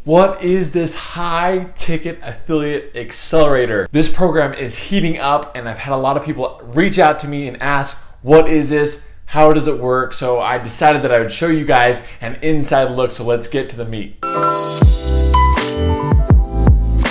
What is this high ticket affiliate accelerator? This program is heating up and I've had a lot of people reach out to me and ask, what is this? How does it work? So I decided that I would show you guys an inside look. So let's get to the meat.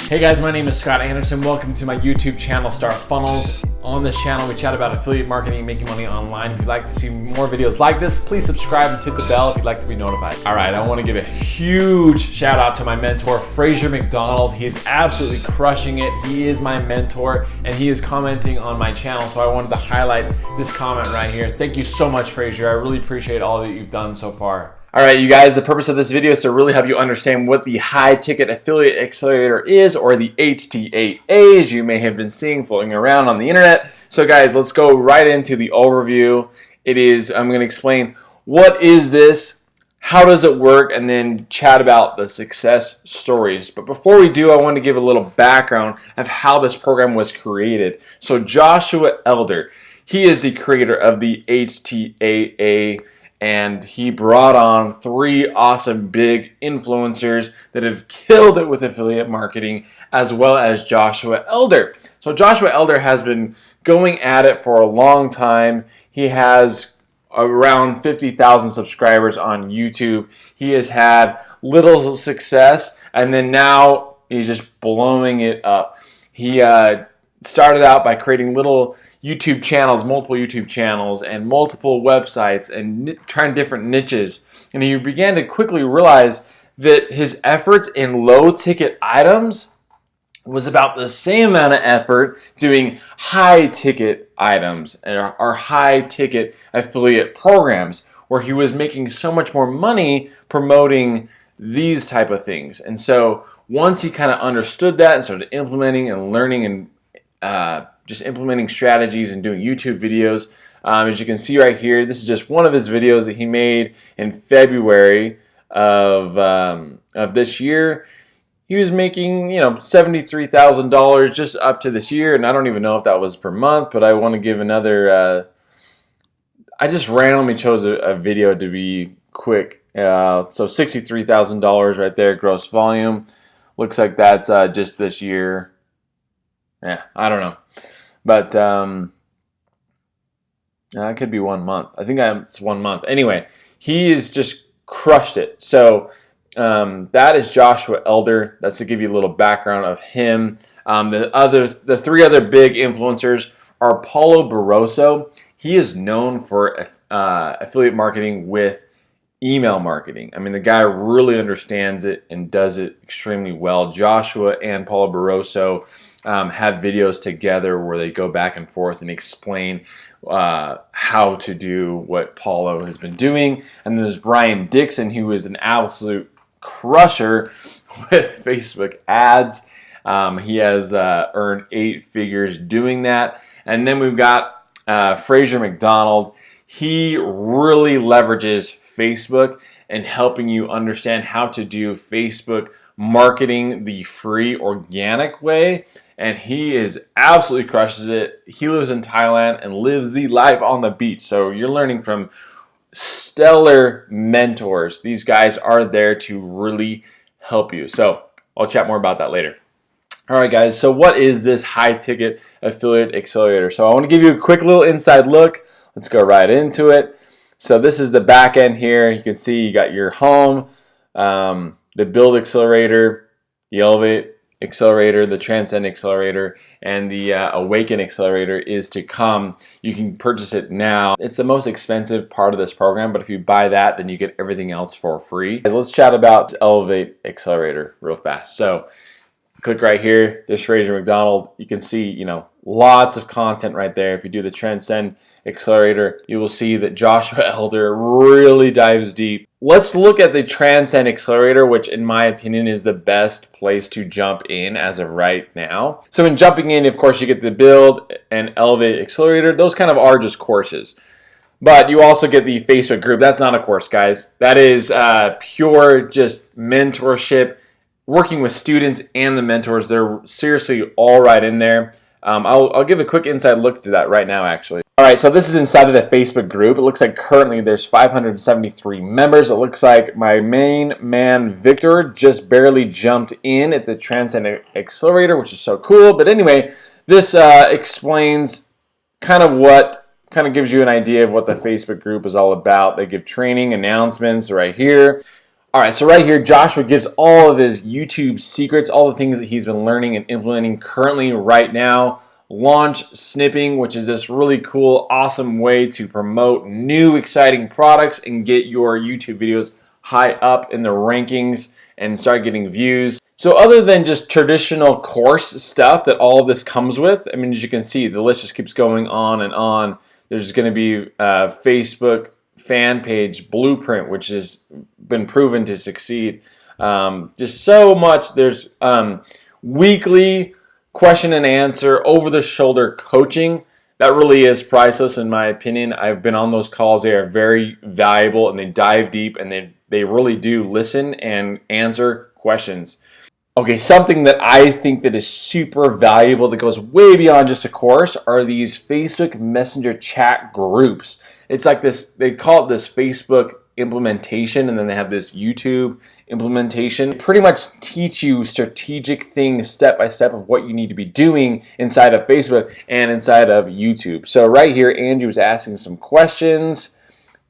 Hey guys, my name is Scott Anderson. Welcome to my YouTube channel, Start Funnels. On this channel, we chat about affiliate marketing and making money online. If you'd like to see more videos like this, please subscribe and hit the bell if you'd like to be notified. All right, I want to give a huge shout out to my mentor, Fraser McDonald. He is absolutely crushing it. He is my mentor and he is commenting on my channel. So I wanted to highlight this comment right here. Thank you so much, Fraser. I really appreciate all that you've done so far. All right, you guys, the purpose of this video is to really help you understand what the high ticket affiliate accelerator is, or the HTAA, as you may have been seeing floating around on the internet. So guys, let's go right into the overview. I'm going to explain what is this, how does it work, and then chat about the success stories. But before we do, I want to give a little background of how this program was created. So Joshua Elder, he is the creator of the HTAA, and he brought on 3 awesome big influencers that have killed it with affiliate marketing, as well as Joshua Elder. So Joshua Elder has been going at it for a long time. He has around 50,000 subscribers on YouTube. He has had little success, and then now he's just blowing it up. He started out by creating little YouTube channels, multiple YouTube channels, and multiple websites, and trying different niches. And he began to quickly realize that his efforts in low ticket items was about the same amount of effort doing high ticket items or high ticket affiliate programs, where he was making so much more money promoting these type of things. And so once he kind of understood that and started implementing and learning and just implementing strategies and doing YouTube videos. As you can see right here, this is just one of his videos that he made in February of this year. He was making, $73,000 just up to this year, and I don't even know if that was per month, but I want to give another, I just randomly chose a video to be quick. So $63,000 right there, gross volume. Looks like that's just this year. Yeah, I don't know. But it could be 1 month. I think it's 1 month. Anyway, he has just crushed it. So that is Joshua Elder. That's to give you a little background of him. The 3 other big influencers are Paulo Barroso. He is known for affiliate marketing with email marketing. I mean, the guy really understands it and does it extremely well. Joshua and Paulo Barroso have videos together where they go back and forth and explain how to do what Paulo has been doing. And then there's Brian Dixon, who is an absolute crusher with Facebook ads. He has earned 8 figures doing that. And then we've got Fraser McDonald. He really leverages Facebook and helping you understand how to do Facebook marketing the free organic way, and he is absolutely crushes it. He lives in Thailand and lives the life on the beach. So you're learning from stellar mentors. These guys are there to really help you. So I'll chat more about that later. All right, guys. So what is this high ticket affiliate accelerator? So I want to give you a quick little inside look. Let's go right into it. So this is the back end here. You can see you got your home, the Build Accelerator, the Elevate Accelerator, the Transcend Accelerator, and the Awaken Accelerator is to come. You can purchase it now. It's the most expensive part of this program, but if you buy that, then you get everything else for free. Let's chat about Elevate Accelerator real fast. So click right here. There's Fraser McDonald. You can see, lots of content right there. If you do the Transcend Accelerator, you will see that Joshua Elder really dives deep. Let's look at the Transcend Accelerator, which in my opinion is the best place to jump in as of right now. So in jumping in, of course, you get the Build and Elevate Accelerator. Those kind of are just courses. But you also get the Facebook group. That's not a course, guys. That is pure just mentorship, working with students and the mentors. They're seriously all right in there. I'll give a quick inside look to that right now, actually. All right, so this is inside of the Facebook group. It looks like currently there's 573 members. It looks like my main man, Victor, just barely jumped in at the Transcend Accelerator, which is so cool. But anyway, this explains kind of gives you an idea of what the Facebook group is all about. They give training, announcements right here. All right, so right here, Joshua gives all of his YouTube secrets, all the things that he's been learning and implementing currently right now. Launch snipping, which is this really cool, awesome way to promote new, exciting products and get your YouTube videos high up in the rankings and start getting views. So other than just traditional course stuff that all of this comes with, I mean, as you can see, the list just keeps going on and on. There's going to be Facebook fan page blueprint, which has been proven to succeed. Just so much. There's weekly question and answer, over-the-shoulder coaching. That really is priceless in my opinion. I've been on those calls. They are very valuable and they dive deep and they really do listen and answer questions. Okay, something that I think that is super valuable that goes way beyond just a course are these Facebook Messenger chat groups. It's like this, they call it this Facebook implementation, and then they have this YouTube implementation. They pretty much teach you strategic things step by step of what you need to be doing inside of Facebook and inside of YouTube. So right here, Andrew was asking some questions,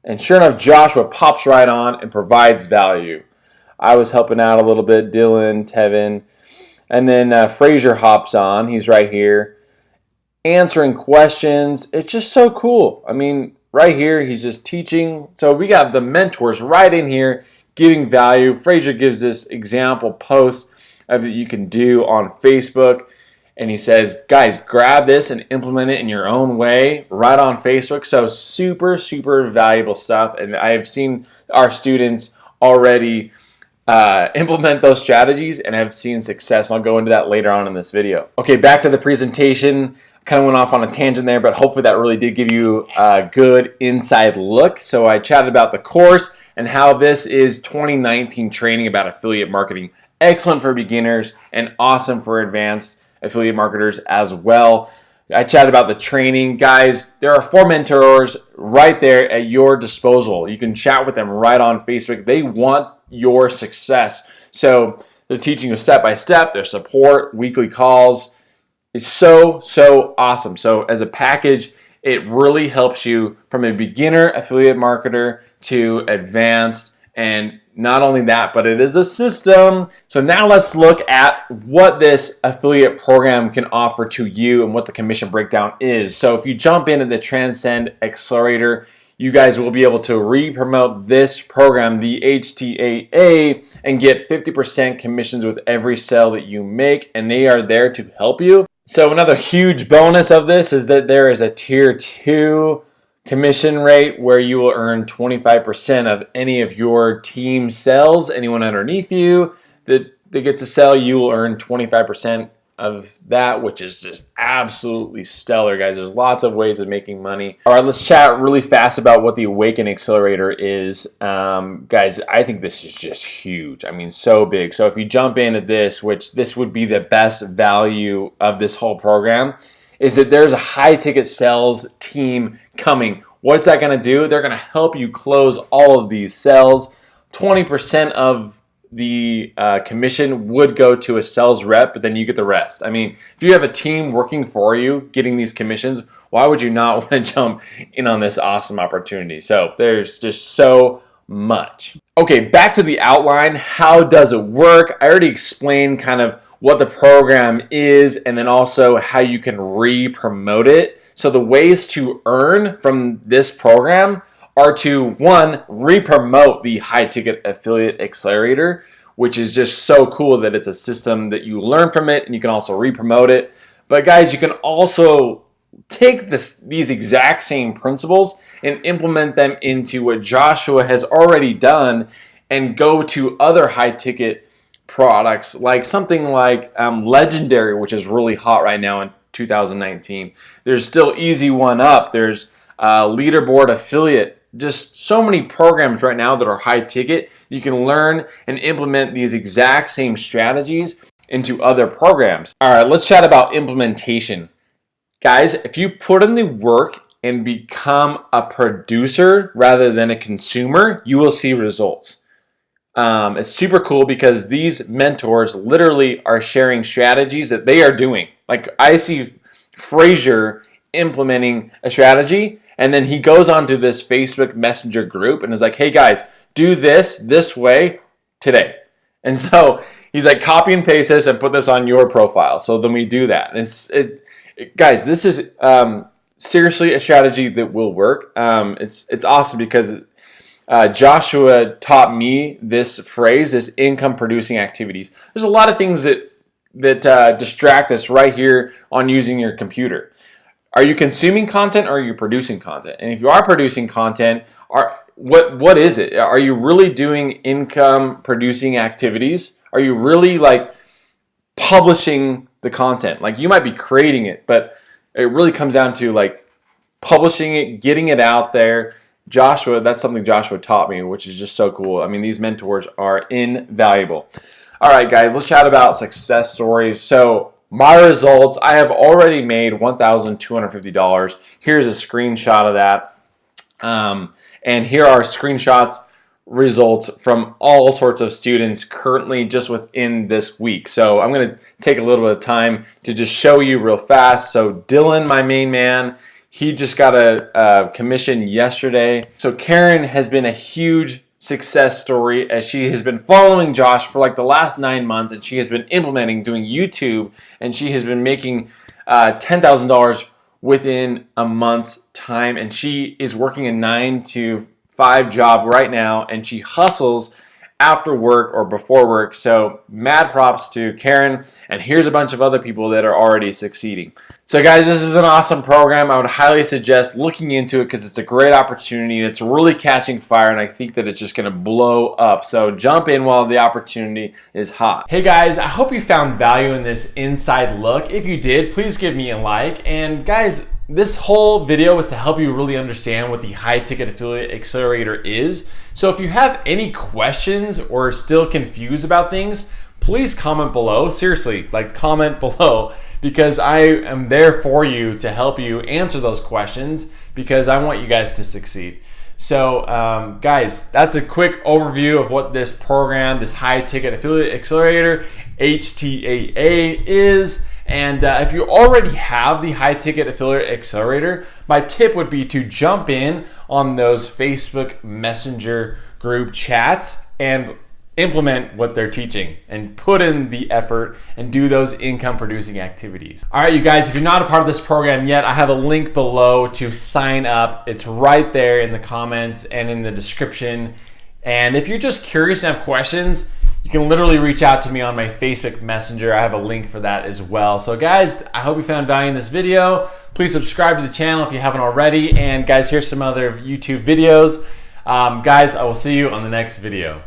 and sure enough, Joshua pops right on and provides value. I was helping out a little bit, Dylan, Tevin, and then Fraser hops on. He's right here answering questions. It's just so cool. I mean, right here, he's just teaching. So we got the mentors right in here giving value. Fraser gives this example post of that you can do on Facebook. And he says, guys, grab this and implement it in your own way right on Facebook. So super, super valuable stuff. And I've seen our students already implement those strategies and have seen success. I'll go into that later on in this video. Okay, back to the presentation. Kind of went off on a tangent there, but hopefully that really did give you a good inside look. So I chatted about the course and how this is 2019 training about affiliate marketing. Excellent for beginners and awesome for advanced affiliate marketers as well. I chatted about the training. Guys, there are 4 mentors right there at your disposal. You can chat with them right on Facebook. They want your success. So they're teaching you step by step, their support, weekly calls. It's so, so awesome. So as a package, it really helps you from a beginner affiliate marketer to advanced. And not only that, but it is a system. So now let's look at what this affiliate program can offer to you and what the commission breakdown is. So if you jump into the Transcend Accelerator, you guys will be able to re-promote this program, the HTAA, and get 50% commissions with every sale that you make, and they are there to help you. So another huge bonus of this is that there is a tier 2 commission rate where you will earn 25% of any of your team sales. Anyone underneath you that gets to sell, you will earn 25% of that, which is just absolutely stellar, guys. There's lots of ways of making money. All right, let's chat really fast about what the Awaken Accelerator is. Guys, I think this is just huge. I mean, so big. So if you jump into this, which this would be the best value of this whole program, is that there's a high ticket sales team coming. What's that going to do? They're going to help you close all of these sales. 20% of the commission would go to a sales rep, but then you get the rest. I mean, if you have a team working for you getting these commissions, why would you not want to jump in on this awesome opportunity? So there's just so much. Okay, back to the outline. How does it work? I already explained kind of what the program is and then also how you can re-promote it. So the ways to earn from this program are to, 1, re-promote the high ticket affiliate accelerator, which is just so cool that it's a system that you learn from it and you can also re-promote it. But guys, you can also take these exact same principles and implement them into what Joshua has already done and go to other high ticket products like something like Legendary, which is really hot right now in 2019. There's still Easy One Up. There's Leaderboard Affiliate. Just so many programs right now that are high ticket. You can learn and implement these exact same strategies into other programs. All right, let's chat about implementation. Guys, if you put in the work and become a producer rather than a consumer, you will see results. It's super cool because these mentors literally are sharing strategies that they are doing. Like I see Frazier implementing a strategy, and then he goes onto this Facebook Messenger group and is like, hey guys, do this way today. And so he's like, copy and paste this and put this on your profile. So then we do that. And guys, this is seriously a strategy that will work. It's awesome because Joshua taught me this phrase, this income producing activities. There's a lot of things that distract us right here on using your computer. Are you consuming content or are you producing content? And if you are producing content, what is it? Are you really doing income producing activities? Are you really like publishing the content? Like you might be creating it, but it really comes down to like publishing it, getting it out there. Joshua, that's something Joshua taught me, which is just so cool. I mean, these mentors are invaluable. All right, guys, let's chat about success stories. So my results, I have already made $1,250. Here's a screenshot of that. And here are screenshots results from all sorts of students currently just within this week. So I'm going to take a little bit of time to just show you real fast. So Dylan, my main man, he just got a commission yesterday. So Karen has been a huge success story as she has been following Josh for like the last 9 months, and she has been implementing, doing YouTube, and she has been making $10,000 within a month's time. And she is working a 9 to 5 job right now, and she hustles after work or before work. So mad props to Karen, and here's a bunch of other people that are already succeeding. So guys, this is an awesome program. I would highly suggest looking into it because it's a great opportunity. It's really catching fire, and I think that it's just going to blow up. So jump in while the opportunity is hot. Hey guys, I hope you found value in this inside look. If you did, please give me a like. And guys, this whole video was to help you really understand what the High Ticket Affiliate Accelerator is. So if you have any questions or still confused about things, please comment below. Seriously, like comment below, because I am there for you to help you answer those questions because I want you guys to succeed. So guys, that's a quick overview of what this program, this High Ticket Affiliate Accelerator, HTAA is. And if you already have the High Ticket Affiliate Accelerator, my tip would be to jump in on those Facebook Messenger group chats and implement what they're teaching and put in the effort and do those income producing activities. All right, you guys, if you're not a part of this program yet, I have a link below to sign up. It's right there in the comments and in the description. And if you're just curious and have questions, you can literally reach out to me on my Facebook Messenger. I have a link for that as well. So guys, I hope you found value in this video. Please subscribe to the channel if you haven't already. And guys, here's some other YouTube videos. Guys, I will see you on the next video.